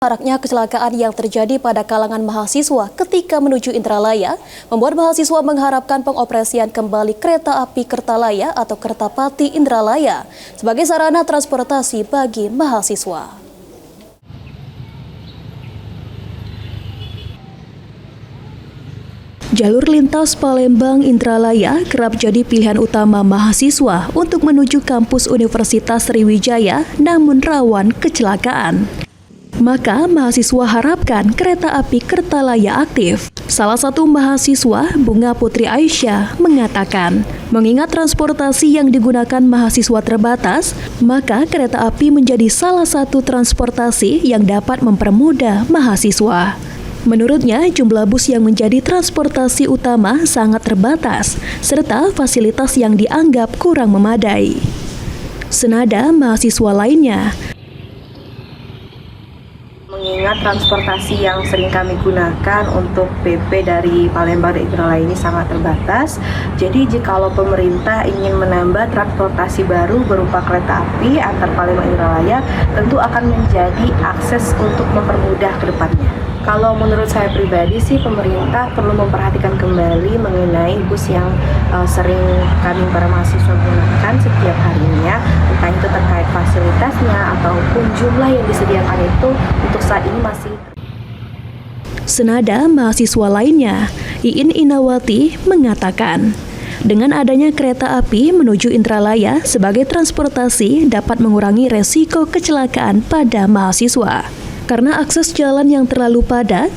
Maraknya kecelakaan yang terjadi pada kalangan mahasiswa ketika menuju Indralaya membuat mahasiswa mengharapkan pengoperasian kembali kereta api Kertalaya atau Kertapati Indralaya sebagai sarana transportasi bagi mahasiswa. Jalur lintas Palembang Indralaya kerap jadi pilihan utama mahasiswa untuk menuju kampus Universitas Sriwijaya namun rawan kecelakaan. Maka mahasiswa harapkan kereta api Kertalaya aktif. Salah satu mahasiswa, Bunga Putri Aisyah, mengatakan, mengingat transportasi yang digunakan mahasiswa terbatas, maka kereta api menjadi salah satu transportasi yang dapat mempermudah mahasiswa. Menurutnya, jumlah bus yang menjadi transportasi utama sangat terbatas, serta fasilitas yang dianggap kurang memadai. Senada mahasiswa lainnya, mengingat transportasi yang sering kami gunakan untuk PP dari Palembang dan Indralaya ini sangat terbatas. Jadi jikalau pemerintah ingin menambah transportasi baru berupa kereta api antar Palembang dan Indralaya, tentu akan menjadi akses untuk mempermudah ke depannya. Kalau menurut saya pribadi sih, pemerintah perlu memperhatikan kembali mengenai bus yang sering kami para mahasiswa gunakan setiap harinya, entah itu terkait fasilitasnya ataupun jumlah yang disediakan itu untuk saat ini masih. Senada mahasiswa lainnya, Iin Inawati mengatakan, dengan adanya kereta api menuju Indralaya sebagai transportasi dapat mengurangi resiko kecelakaan pada mahasiswa. Karena akses jalan yang terlalu padat,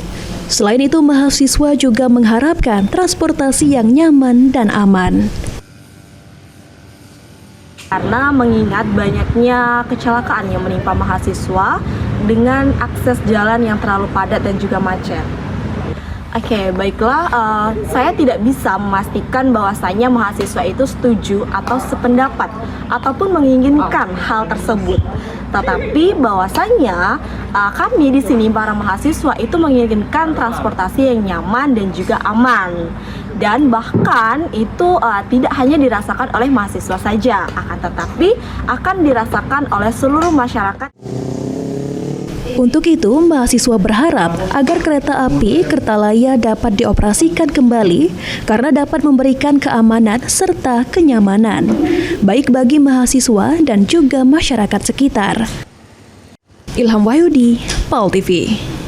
selain itu mahasiswa juga mengharapkan transportasi yang nyaman dan aman. Karena mengingat banyaknya kecelakaan yang menimpa mahasiswa dengan akses jalan yang terlalu padat dan juga macet. Oke, baiklah, saya tidak bisa memastikan bahwasanya mahasiswa itu setuju atau sependapat ataupun menginginkan hal tersebut. Tetapi bahwasanya kami di sini para mahasiswa itu menginginkan transportasi yang nyaman dan juga aman. Dan bahkan itu tidak hanya dirasakan oleh mahasiswa saja, akan tetapi akan dirasakan oleh seluruh masyarakat. Untuk itu, mahasiswa berharap agar kereta api Kertalaya dapat dioperasikan kembali karena dapat memberikan keamanan serta kenyamanan, baik bagi mahasiswa dan juga masyarakat sekitar. Ilham Wahyudi, PAL TV.